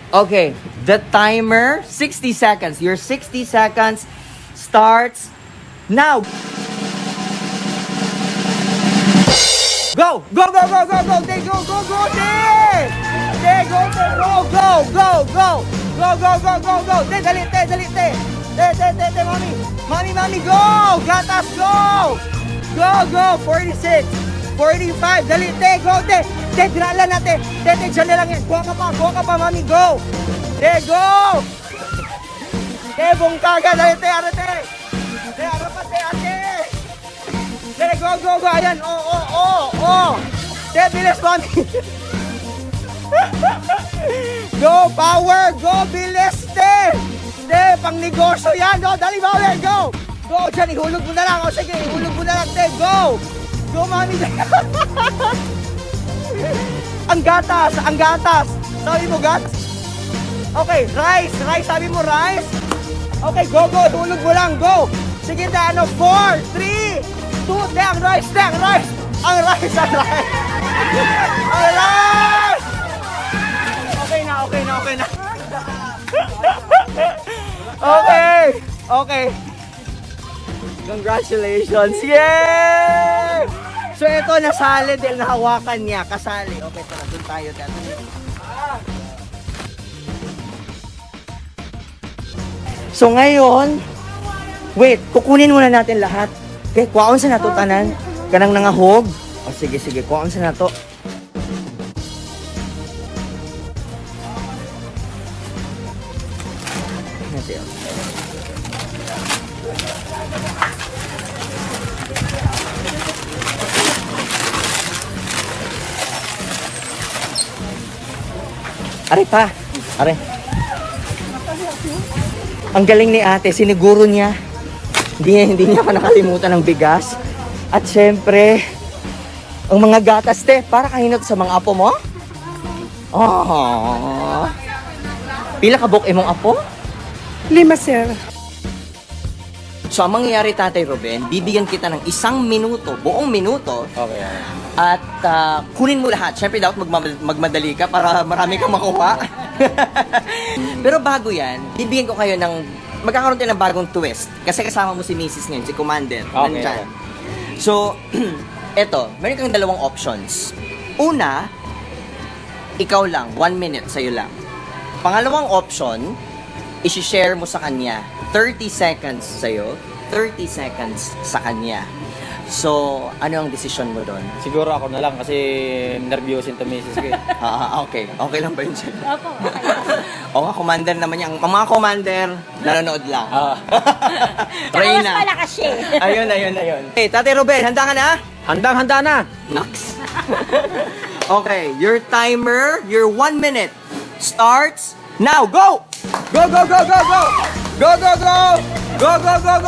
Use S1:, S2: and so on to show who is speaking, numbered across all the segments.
S1: Okay, the timer, 60 seconds. Your 60 seconds starts now. Go! Go, go, go, go, go! Day, go, go, go, day! Day, go, day, go, go, go, go! Go, go, go, go, go! Day, dali, day, dali, day! Day, day, day, day, mami! Mami, mami, go! Gatas, go! Go, go! 46, 45, dali, day, go, day! Day, ginala natin! Day, day, dyan na lang yan! Kuha ka pa, mami, go! Day, go! Day, bungkaga, dali, day, arate! Day, arapat, day, ate! Day, go, go, go! Ayan, oh! Day, bilis, mami! Go, power! Go, bilis, day! Day, pang negosyo yan! Go, dali, mami, go! Go, dyan, ihulog mo na lang! O, sige, ihulog mo na lang, day, go! Go, mami! Ang gatas! Ang gatas! Sabi mo, gatas? Okay, rice! Rice! Sabi mo, rice? Okay, go, go! Ihulog mo lang, go! Sige na, 4, 3, 2, day, ang rice, day, ang rice! Ang rice! Ang rice! Ang rice! Okay na. Okay! Okay! Congratulations! Yay! So ito, nasali dahil nahawakan niya. Kasali. Okay, tara, doon tayo. So ngayon, wait, kukunin muna natin lahat. Okay, kuwaon sa nato tanan. Kanang nangahog. O sige, kuwaon sa nato. Are pa. Are. Ang galing ni ate, siniguro niya. Hindi niya pa nakalimutan ng bigas. At syempre, ang mga gatas para kahinot sa mga apo mo. Oh. Pila ka bok imong apo?
S2: 5, sir.
S1: So, ang mangyayari, Tatay Ruben, bibigyan kita ng 1 minuto, buong minuto.
S3: Okay.
S1: At kunin mo lahat. Siyempre, dapat magmadali ka para marami kang makuha. Pero bago yan, bibigyan ko kayo ng, magkakaroon tayo ng bagong twist. Kasi kasama mo si Mrs. ngayon, si Commander.
S3: Okay.
S1: Nandyan. So, eto, meron kang 2 options. Una, ikaw lang, 1 minute sa'yo lang. Pangalawang option, isi-share mo sa kanya. 30 seconds sa'yo, 30 seconds sa kanya. So, ano ang desisyon mo doon?
S3: Siguro ako na lang kasi nervyusin to misis ko.
S1: Okay. Okay lang ba yun sa'yo?
S2: Opo, okay.
S1: O nga, commander naman yan. Ang mga commander, nanonood lang.
S2: Mas malakas siya.
S1: Ayun. Okay, Tate Ruben, handa ka na?
S3: Handang-handa na!
S1: Naks. Okay, your timer, your 1 minute starts now. Go! Go! Go,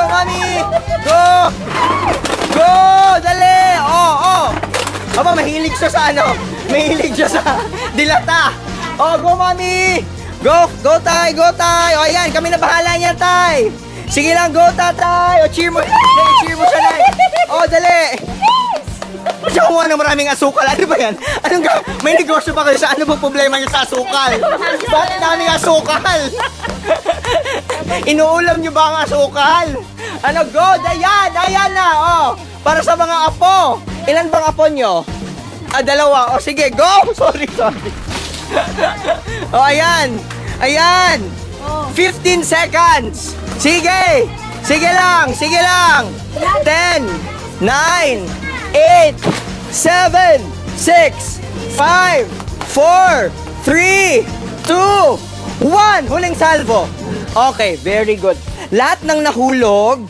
S1: mami! Go! Go! Dali! Oh! Aba, mahilig siya sa Mahilig siya sa dilata. Oh, go, mami! Go, tay! O, ayan, kami na bahala niyan, tay! Sige lang, go, tatay! O, cheer mo siya, nay! O, dali! Siya kumuha ng maraming asukal. Ano ba yan? May negosyo ba kayo sa ano bang problema niya sa asukal? Bakit daming asukal? Inuulam niyo ba ang asukal? Go, ayan na, para sa mga apo. Ilan bang apo niyo? 2. O, sige, go! Sorry. O, ayan. 15 seconds. Sige lang. 10, 9, 8, 7, 6, 5, 4, 3, 2, 1. Huling salvo. Okay, very good. Lahat ng nahulog,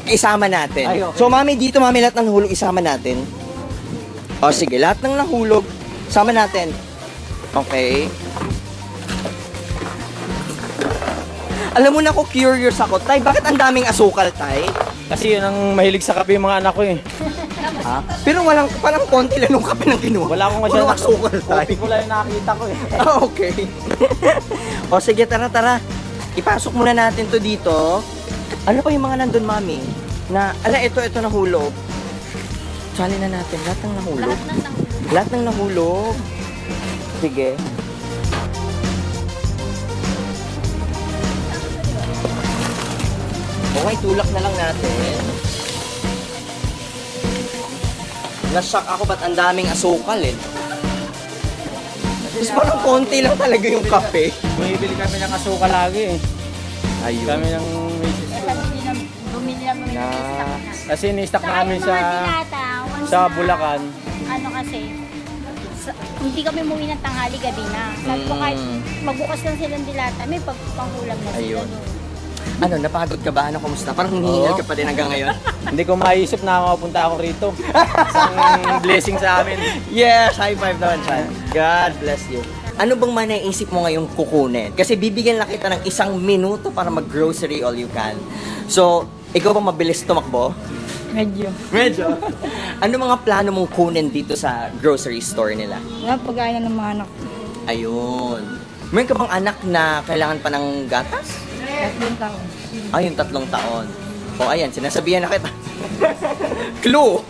S1: isama natin. So, mami, lahat ng nahulog, isama natin. O, sige, lahat ng nahulog, sama natin. Okay. Alam mo na ako, curious ako. Tay, bakit ang daming asukal, tay?
S3: Kasi yun ang mahilig sa kape yung mga anak ko eh.
S1: Ha? Pero parang konti lang nung kape ng kinuha.
S3: Wala akong
S1: Puro asukal, tay.
S3: Kopi ko lang yung nakakita ko eh.
S1: Okay. O sige, tara. Ipasok muna natin to dito. Ano pa yung mga nandun, mami? Ito nahulog. Sali na natin. Lahat ng nahulog. Lahat ng nahulog. Sige.
S4: Okay, tulak na lang natin. Na-shock ako ba't ang daming asukal eh. Tapos parang konti lang talaga yung kape.
S3: Bumibili kami ng asukal lagi eh.
S4: Ayun.
S3: Kami ng misis ko.
S2: Bumili lang kami ng
S3: Na,
S2: stock na.
S3: kasi ni-stock
S2: Saka
S3: namin
S2: yung
S3: sa
S2: mga dilata, once
S3: sa
S2: na,
S3: Bulacan.
S2: Ano kasi, hindi kami umuwi ng tanghali gabi na. Sabi ko kahit magbukas lang silang dilata, may pagpangkulam na sila
S4: Ayun.
S2: doon.
S4: Ano, napagod ka ba? Ano, kumusta? Parang hinihingal
S3: Oo.
S4: ka pa din hanggang ngayon.
S3: Hindi ko maisip na makapunta ako rito. Isang blessing sa amin.
S4: Yes, high five naman siya. God bless you. Ano bang manaisip mo ngayong kukunin? Kasi bibigyan lang kita ng 1 minuto para mag-grocery all you can. So, ikaw ba mabilis tumakbo?
S2: Medyo.
S4: Medyo. Ano mga plano mong kunin dito sa grocery store nila?
S2: Wala pagkain ng mga anak.
S4: Ayun. Meron ka bang anak na kailangan pa ng gatas?
S2: 3 taon.
S4: Ay, yung 3 taon. O, ayan, sinasabihan na kita. Clue!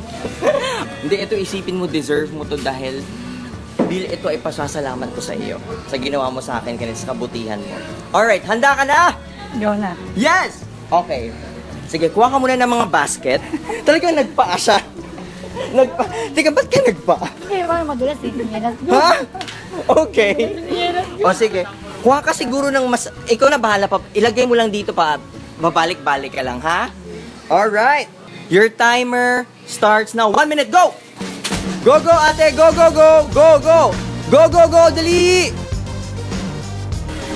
S4: Hindi, ito isipin mo, deserve mo to dahil ito ay pasasalamat ko sa iyo. Sa ginawa mo sa akin, kanina sa kabutihan mo. Alright, handa ka na?
S2: Go na.
S4: Yes! Okay. Sige, kuha ka muna ng mga basket. Talagang nagpaa siya. Teka, ba't ka nagpaa?
S2: Hindi, wala madulas eh.
S4: Ha? Okay. O sige. Kuha ka siguro ng mas... Ikaw na bahala pa. Ilagay mo lang dito pa. Babalik-balik ka lang, ha? Alright. Your timer starts now. 1 minute, go! Go, go, ate! Go, go, go! Go, go! Go, go, go! Dali!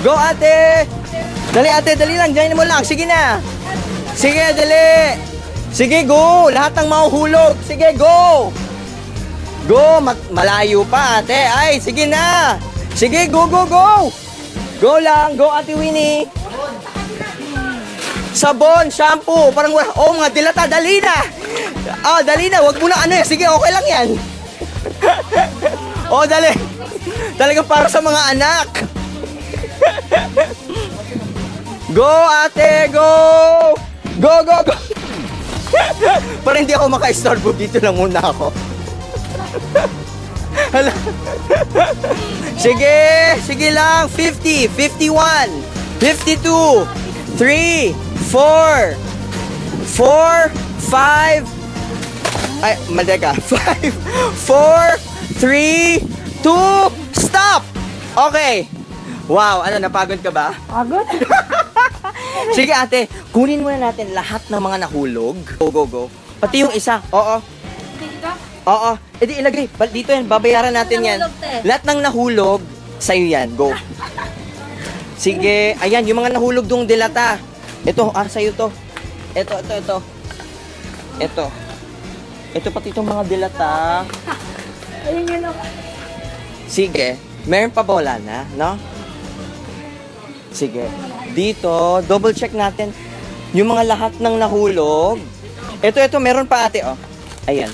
S4: Go, ate! Dali, ate! Dali lang! Diyan mo lang! Sige na! Sige, dali! Sige, go! Lahat ng mahuhulog! Sige, go! Go! Malayo pa, ate! Ay, sige na! Sige, go, go, go! Go lang! Go, ate Winnie! Sabon, shampoo, parang wala. Oh, mga dilata, dali na! Ah, dali na, wag mo na ano eh. Sige, okay lang yan. Oh, dali. Talagang para sa mga anak. Go, ate, go! Go, go, go! Para hindi ako maka-istorbo, dito lang muna ako. Hala. Sige, sige lang. 50, 51, 52, 3, 4, 4, 5, ay, mali ka. 5, 4, 3, 2, stop! Okay. Wow, ano, napagod ka ba?
S2: Pagod?
S4: Sige ate, kunin muna natin lahat ng mga nahulog. Go, go, go. Pati yung isa. Oo. Oo. E di ilagay. Dito yan, babayaran natin yan. Lahat ng nahulog, sa'yo yan. Go. Sige. Ayan, yung mga nahulog dong dilata. Ito, sa'yo to. Ito. Ito pati itong mga dilata.
S2: Ayun yun ako.
S4: Sige. Meron pa ba wala na, no? Sige. Dito, double check natin yung mga lahat ng nahulog. Ito, meron pa ate, oh. Ayan.